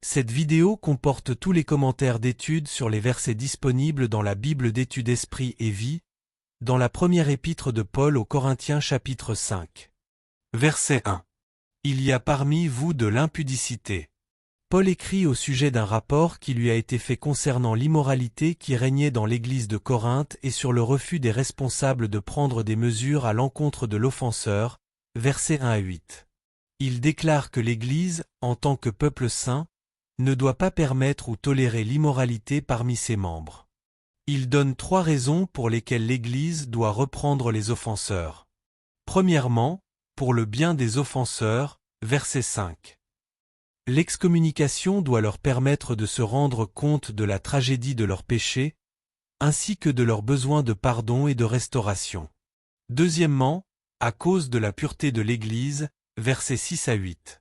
Cette vidéo comporte tous les commentaires d'études sur les versets disponibles dans la Bible d'études Esprit et Vie, dans la première épître de Paul aux Corinthiens chapitre 5. Verset 1. Il y a parmi vous de l'impudicité. Paul écrit au sujet d'un rapport qui lui a été fait concernant l'immoralité qui régnait dans l'église de Corinthe et sur le refus des responsables de prendre des mesures à l'encontre de l'offenseur, versets 1 à 8. Il déclare que l'église, en tant que peuple saint, ne doit pas permettre ou tolérer l'immoralité parmi ses membres. Il donne 3 raisons pour lesquelles l'Église doit reprendre les offenseurs. Premièrement, pour le bien des offenseurs, verset 5. L'excommunication doit leur permettre de se rendre compte de la tragédie de leurs péchés, ainsi que de leur besoin de pardon et de restauration. Deuxièmement, à cause de la pureté de l'Église, versets 6 à 8.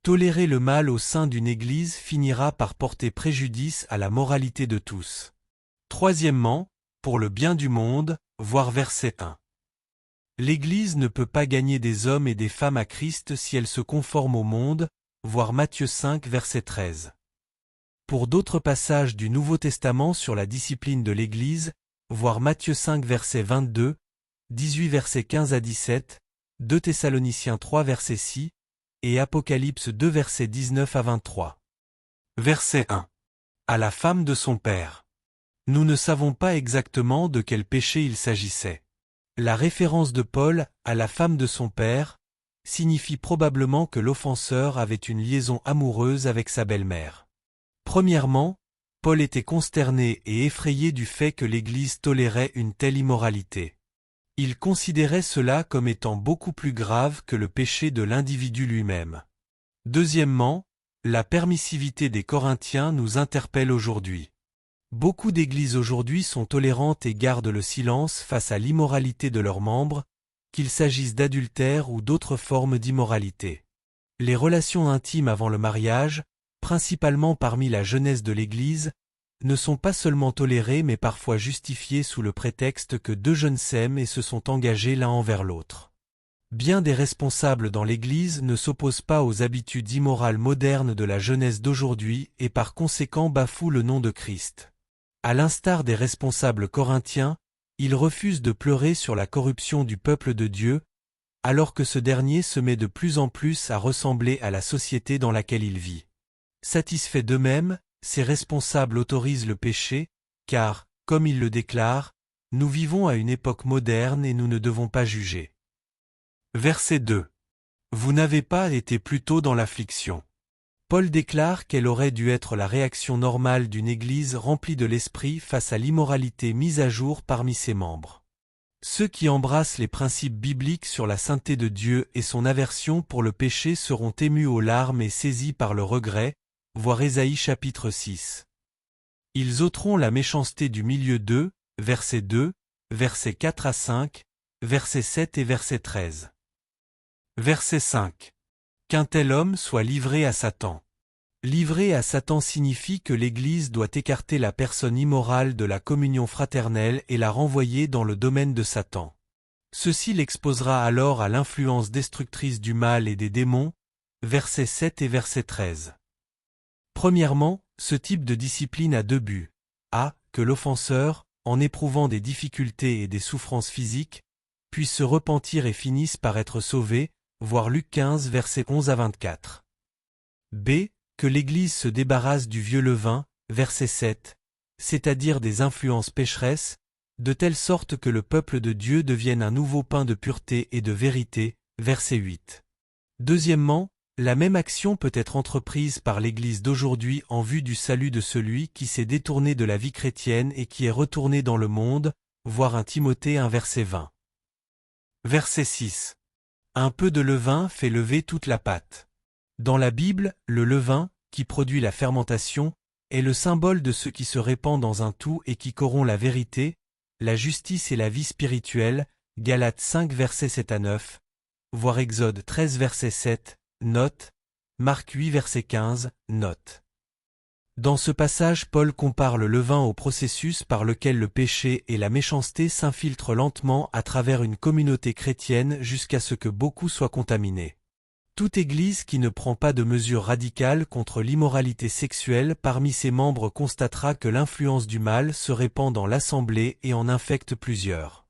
Tolérer le mal au sein d'une Église finira par porter préjudice à la moralité de tous. Troisièmement, pour le bien du monde, voir verset 1. L'Église ne peut pas gagner des hommes et des femmes à Christ si elle se conforme au monde, voir Matthieu 5 verset 13. Pour d'autres passages du Nouveau Testament sur la discipline de l'Église, voir Matthieu 5 verset 22, 18 verset 15 à 17, 2 Thessaloniciens 3 verset 6, et Apocalypse 2 versets 19 à 23. Verset 1. À la femme de son père. Nous ne savons pas exactement de quel péché il s'agissait. La référence de Paul, à la femme de son père, signifie probablement que l'offenseur avait une liaison amoureuse avec sa belle-mère. Premièrement, Paul était consterné et effrayé du fait que l'Église tolérait une telle immoralité. Il considérait cela comme étant beaucoup plus grave que le péché de l'individu lui-même. Deuxièmement, la permissivité des Corinthiens nous interpelle aujourd'hui. Beaucoup d'églises aujourd'hui sont tolérantes et gardent le silence face à l'immoralité de leurs membres, qu'il s'agisse d'adultère ou d'autres formes d'immoralité. Les relations intimes avant le mariage, principalement parmi la jeunesse de l'Église, ne sont pas seulement tolérés mais parfois justifiés sous le prétexte que 2 jeunes s'aiment et se sont engagés l'un envers l'autre. Bien des responsables dans l'Église ne s'opposent pas aux habitudes immorales modernes de la jeunesse d'aujourd'hui et par conséquent bafouent le nom de Christ. À l'instar des responsables corinthiens, ils refusent de pleurer sur la corruption du peuple de Dieu, alors que ce dernier se met de plus en plus à ressembler à la société dans laquelle il vit. Satisfaits d'eux-mêmes, ces responsables autorisent le péché, car, comme ils le déclarent, nous vivons à une époque moderne et nous ne devons pas juger. Verset 2. Vous n'avez pas été plutôt dans l'affliction. Paul déclare quelle aurait dû être la réaction normale d'une Église remplie de l'Esprit face à l'immoralité mise à jour parmi ses membres. Ceux qui embrassent les principes bibliques sur la sainteté de Dieu et son aversion pour le péché seront émus aux larmes et saisis par le regret, voir Ésaïe chapitre 6. Ils ôteront la méchanceté du milieu d'eux, verset 2, versets 4 à 5, verset 7 et verset 13. Verset 5. Qu'un tel homme soit livré à Satan. Livré à Satan signifie que l'Église doit écarter la personne immorale de la communion fraternelle et la renvoyer dans le domaine de Satan. Ceci l'exposera alors à l'influence destructrice du mal et des démons, versets 7 et verset 13. Premièrement, ce type de discipline a 2 buts. A. Que l'offenseur, en éprouvant des difficultés et des souffrances physiques, puisse se repentir et finisse par être sauvé, voir Luc 15 versets 11 à 24. B. Que l'Église se débarrasse du vieux levain, verset 7, c'est-à-dire des influences pécheresses, de telle sorte que le peuple de Dieu devienne un nouveau pain de pureté et de vérité, verset 8. Deuxièmement, la même action peut être entreprise par l'Église d'aujourd'hui en vue du salut de celui qui s'est détourné de la vie chrétienne et qui est retourné dans le monde, voir 1 Timothée 1 verset 20. Verset 6. Un peu de levain fait lever toute la pâte. Dans la Bible, le levain, qui produit la fermentation, est le symbole de ce qui se répand dans un tout et qui corrompt la vérité, la justice et la vie spirituelle, Galates 5 versets 7 à 9, voir Exode 13 verset 7, note, Marc 8 verset 15, note. Dans ce passage, Paul compare le levain au processus par lequel le péché et la méchanceté s'infiltrent lentement à travers une communauté chrétienne jusqu'à ce que beaucoup soient contaminés. Toute Église qui ne prend pas de mesures radicales contre l'immoralité sexuelle parmi ses membres constatera que l'influence du mal se répand dans l'assemblée et en infecte plusieurs.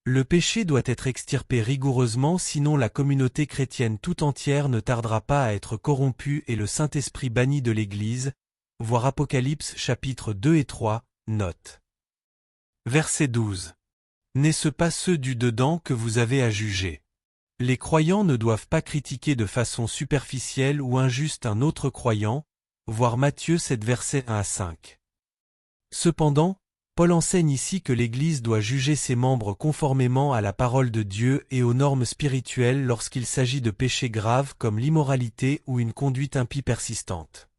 Le péché doit être extirpé rigoureusement, sinon la communauté chrétienne tout entière ne tardera pas à être corrompue et le Saint-Esprit banni de l'Église. Voir Apocalypse chapitres 2 et 3, note. Verset 12. N'est-ce pas ceux du dedans que vous avez à juger? Les croyants ne doivent pas critiquer de façon superficielle ou injuste un autre croyant, voir Matthieu 7 versets 1 à 5. Cependant, Paul enseigne ici que l'Église doit juger ses membres conformément à la parole de Dieu et aux normes spirituelles lorsqu'il s'agit de péchés graves comme l'immoralité ou une conduite impie persistante.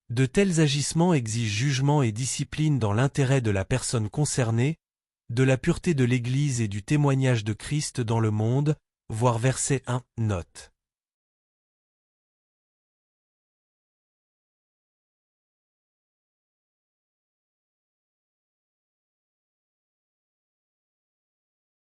De tels agissements exigent jugement et discipline dans l'intérêt de la personne concernée, de la pureté de l'Église et du témoignage de Christ dans le monde, voir verset 1, note.